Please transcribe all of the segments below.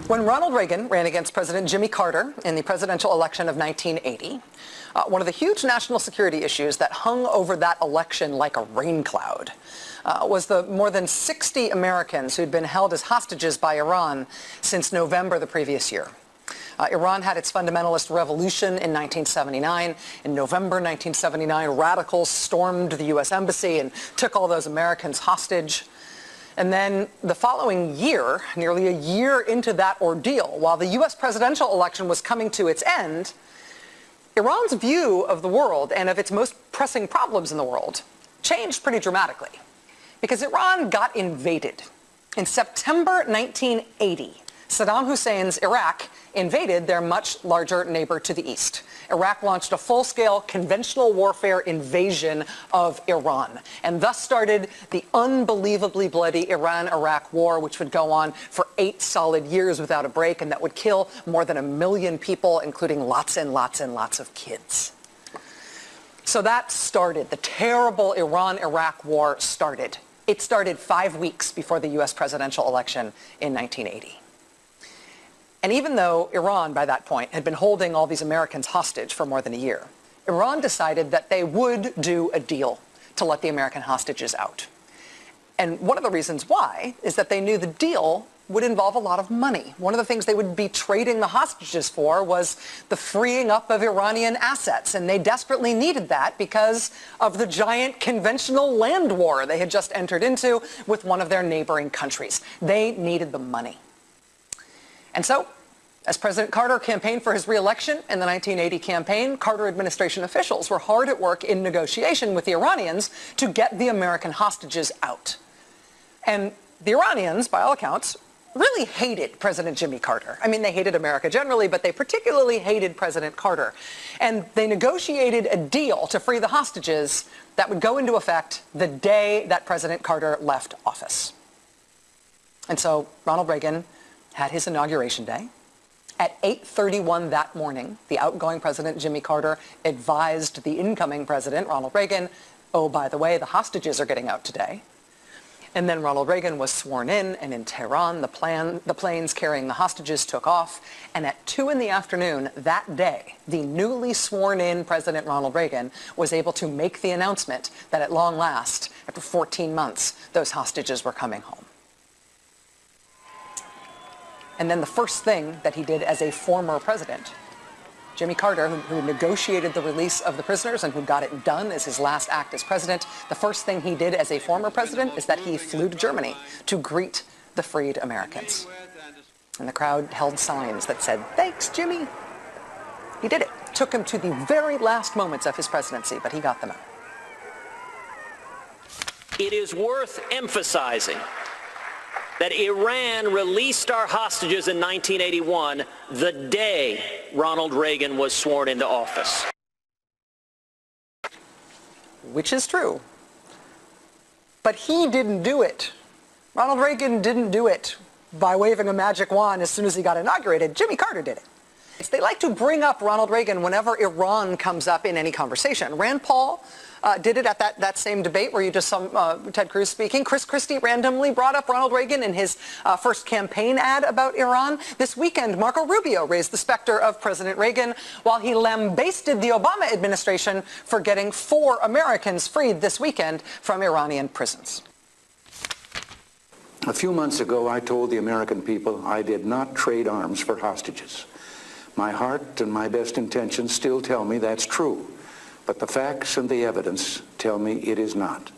When Ronald Reagan ran against President Jimmy Carter in the presidential election of 1980, one of the huge national security issues that hung over that election like a rain cloud was the more than 60 Americans who'd been held as hostages by Iran since November the previous year. Iran had its fundamentalist revolution in 1979. In November 1979, radicals stormed the U.S. Embassy and took all those Americans hostage. And then the following year, nearly a year into that ordeal, while the U.S. presidential election was coming to its end, Iran's view of the world and of its most pressing problems in the world changed pretty dramatically, because Iran got invaded. In September 1980, Saddam Hussein's Iraq invaded their much larger neighbor to the east. Iraq launched a full-scale conventional warfare invasion of Iran, and thus started the unbelievably bloody Iran-Iraq war, which would go on for 8 solid years without a break, and that would kill more than 1 million people, including lots and lots and lots of kids. So that started. The terrible Iran-Iraq war started. It started 5 weeks before the U.S. presidential election in 1980. And even though Iran, by that point, had been holding all these Americans hostage for more than a year, Iran decided that they would do a deal to let the American hostages out. And one of the reasons why is that they knew the deal would involve a lot of money. One of the things they would be trading the hostages for was the freeing up of Iranian assets, and they desperately needed that because of the giant conventional land war they had just entered into with one of their neighboring countries. They needed the money. And so, as President Carter campaigned for his re-election in the 1980 campaign, Carter administration officials were hard at work in negotiation with the Iranians to get the American hostages out. And the Iranians, by all accounts, really hated President Jimmy Carter. I mean, they hated America generally, but they particularly hated President Carter. And they negotiated a deal to free the hostages that would go into effect the day that President Carter left office. And so Ronald Reagan had his inauguration day. At 8:31 that morning, the outgoing President Jimmy Carter advised the incoming President, Ronald Reagan, oh, by the way, the hostages are getting out today. And then Ronald Reagan was sworn in, and in Tehran, the planes carrying the hostages took off. And at 2 in the afternoon that day, the newly sworn-in President Ronald Reagan was able to make the announcement that at long last, after 14 months, those hostages were coming home. And then the first thing that he did as a former president, Jimmy Carter, who negotiated the release of the prisoners and who got it done as his last act as president, the first thing he did as a former president is that he flew to Germany to greet the freed Americans. And the crowd held signs that said, "Thanks, Jimmy." He did it. It took him to the very last moments of his presidency, but he got them out. It is worth emphasizing that Iran released our hostages in 1981, the day Ronald Reagan was sworn into office. Which is true. But he didn't do it. Ronald Reagan didn't do it by waving a magic wand as soon as he got inaugurated. Jimmy Carter did it. They like to bring up Ronald Reagan whenever Iran comes up in any conversation. Rand Paul did it at that same debate where you just saw Ted Cruz speaking. Chris Christie randomly brought up Ronald Reagan in his first campaign ad about Iran. This weekend, Marco Rubio raised the specter of President Reagan while he lambasted the Obama administration for getting 4 Americans freed this weekend from Iranian prisons. A few months ago, I told the American people I did not trade arms for hostages. My heart and my best intentions still tell me that's true, but the facts and the evidence tell me it is not.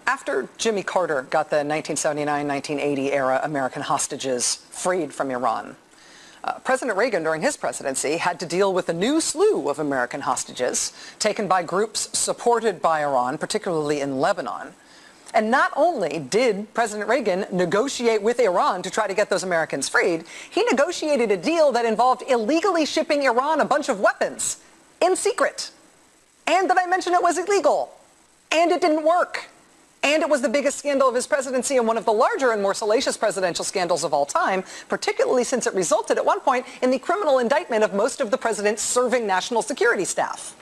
After Jimmy Carter got the 1979-1980 era American hostages freed from Iran, President Reagan, during his presidency, had to deal with a new slew of American hostages taken by groups supported by Iran, particularly in Lebanon. And not only did President Reagan negotiate with Iran to try to get those Americans freed, he negotiated a deal that involved illegally shipping Iran a bunch of weapons in secret. And did I mention it was illegal? And it didn't work. And it was the biggest scandal of his presidency and one of the larger and more salacious presidential scandals of all time, particularly since it resulted at one point in the criminal indictment of most of the president's serving national security staff.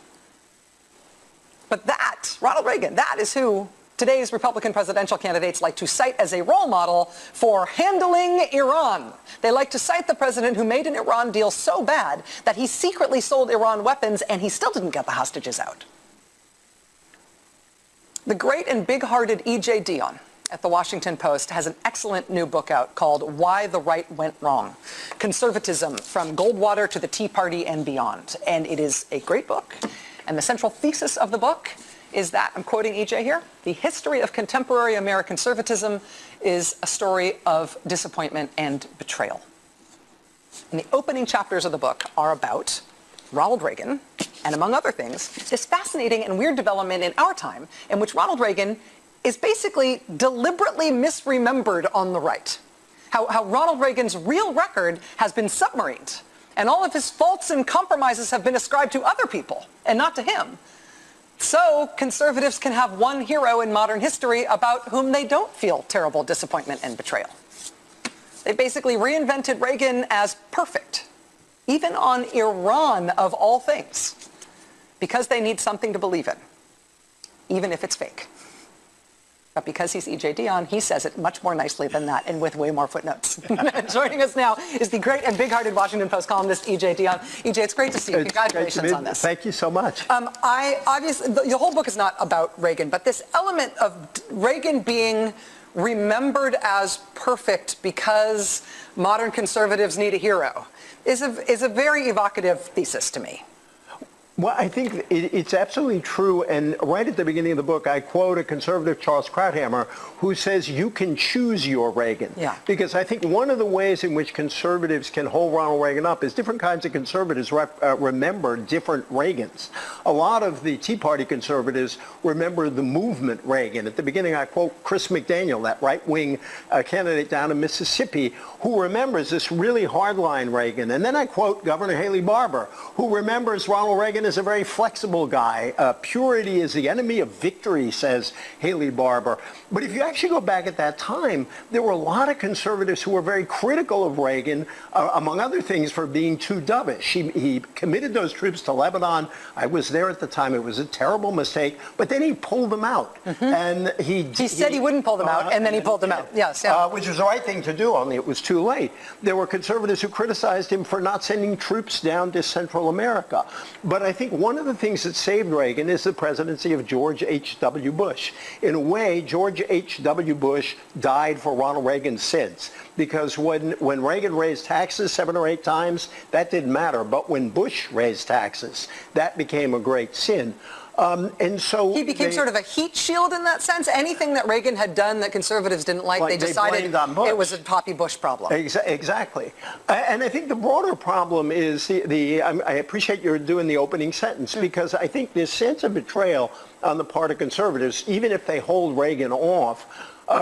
But that, Ronald Reagan, that is who Today's Republican presidential candidates like to cite as a role model for handling Iran. They like to cite the president who made an Iran deal so bad that he secretly sold Iran weapons and he still didn't get the hostages out. The great and big-hearted E.J. Dionne at the Washington Post has an excellent new book out called Why the Right Went Wrong: Conservatism from Goldwater to the Tea Party and Beyond. And it is a great book. And the central thesis of the book is that, I'm quoting E.J. here, the history of contemporary American conservatism is a story of disappointment and betrayal. And the opening chapters of the book are about Ronald Reagan, and among other things, this fascinating and weird development in our time in which Ronald Reagan is basically deliberately misremembered on the right. How Ronald Reagan's real record has been submarined, and all of his faults and compromises have been ascribed to other people and not to him. So conservatives can have one hero in modern history about whom they don't feel terrible disappointment and betrayal. They basically reinvented Reagan as perfect, even on Iran of all things, because they need something to believe in, even if it's fake. But because he's E.J. Dionne, he says it much more nicely than that and with way more footnotes. Joining us now is the great and big-hearted Washington Post columnist E.J. Dionne. E.J., it's great to see you. Congratulations on this. Thank you so much. Obviously, the whole book is not about Reagan, but this element of Reagan being remembered as perfect because modern conservatives need a hero is a very evocative thesis to me. Well, I think it's absolutely true, and right at the beginning of the book, I quote a conservative, Charles Krauthammer, who says you can choose your Reagan. Yeah. Because I think one of the ways in which conservatives can hold Ronald Reagan up is different kinds of conservatives remember different Reagans. A lot of the Tea Party conservatives remember the movement Reagan. At the beginning, I quote Chris McDaniel, that right-wing candidate down in Mississippi, who remembers this really hardline Reagan. And then I quote Governor Haley Barbour, who remembers Ronald Reagan as a very flexible guy. Purity is the enemy of victory, says Haley Barbour. But if you actually go back at that time, there were a lot of conservatives who were very critical of Reagan, among other things, for being too dovish. He committed those troops to Lebanon. I was there at the time. It was a terrible mistake. But then he pulled them out. And he said he wouldn't pull them out, and then he pulled them out. Yes, yeah. Which was the right thing to do, only it was too late. There were conservatives who criticized him for not sending troops down to Central America. But I think one of the things that saved Reagan is the presidency of George H.W. Bush. In a way, George H.W. Bush died for Ronald Reagan's sins, because when Reagan raised taxes 7 or 8 times, that didn't matter. But when Bush raised taxes, that became a great sin. And so he became sort of a heat shield in that sense. Anything that Reagan had done that conservatives didn't like, they decided it was a Poppy Bush problem. Exactly. And I think the broader problem is I appreciate you're doing the opening sentence, because I think this sense of betrayal on the part of conservatives, even if they hold Reagan off,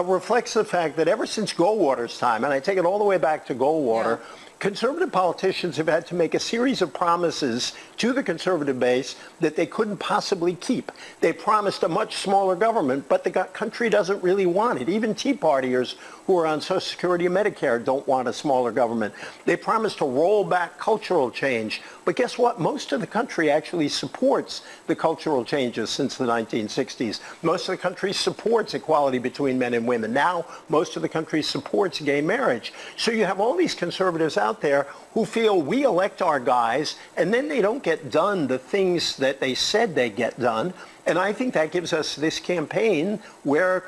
reflects the fact that ever since Goldwater's time, and I take it all the way back to Goldwater, conservative politicians have had to make a series of promises to the conservative base that they couldn't possibly keep. They promised a much smaller government, but the country doesn't really want it. Even Tea Partiers who are on Social Security and Medicare don't want a smaller government. They promised to roll back cultural change. But guess what? Most of the country actually supports the cultural changes since the 1960s. Most of the country supports equality between men and women. Now, most of the country supports gay marriage. So you have all these conservatives out there who feel we elect our guys, and then they don't get done the things that they said they'd get done. And I think that gives us this campaign where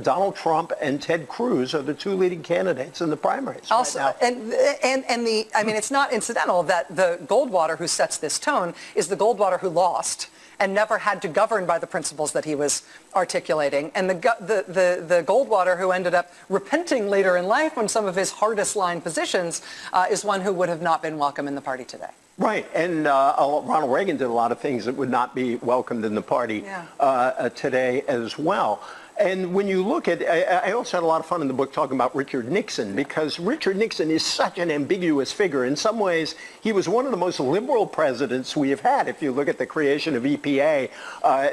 Donald Trump and Ted Cruz are the 2 leading candidates in the primaries. Also, right now. I mean, it's not incidental that the Goldwater who sets this tone is the Goldwater who lost and never had to govern by the principles that he was articulating. And the Goldwater who ended up repenting later in life on some of his hardest line positions is one who would have not been welcome in the party today. Right, and Ronald Reagan did a lot of things that would not be welcomed in the party today as well. And when you look at, I also had a lot of fun in the book talking about Richard Nixon, because Richard Nixon is such an ambiguous figure. In some ways, he was one of the most liberal presidents we have had. If you look at the creation of EPA,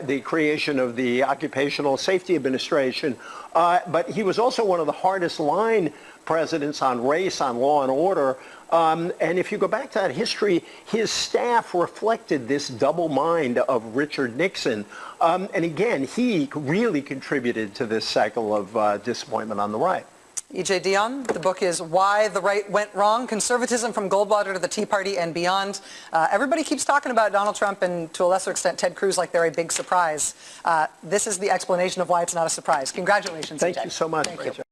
the creation of the Occupational Safety Administration, but he was also one of the hardest line presidents on race, on law and order. And if you go back to that history, his staff reflected this double mind of Richard Nixon. And again, he really contributed to this cycle of disappointment on the right. E.J. Dionne, the book is Why the Right Went Wrong, Conservatism from Goldwater to the Tea Party and Beyond. Everybody keeps talking about Donald Trump and, to a lesser extent, Ted Cruz like they're a big surprise. This is the explanation of why it's not a surprise. Congratulations, Thank E.J. you so much. Thank you.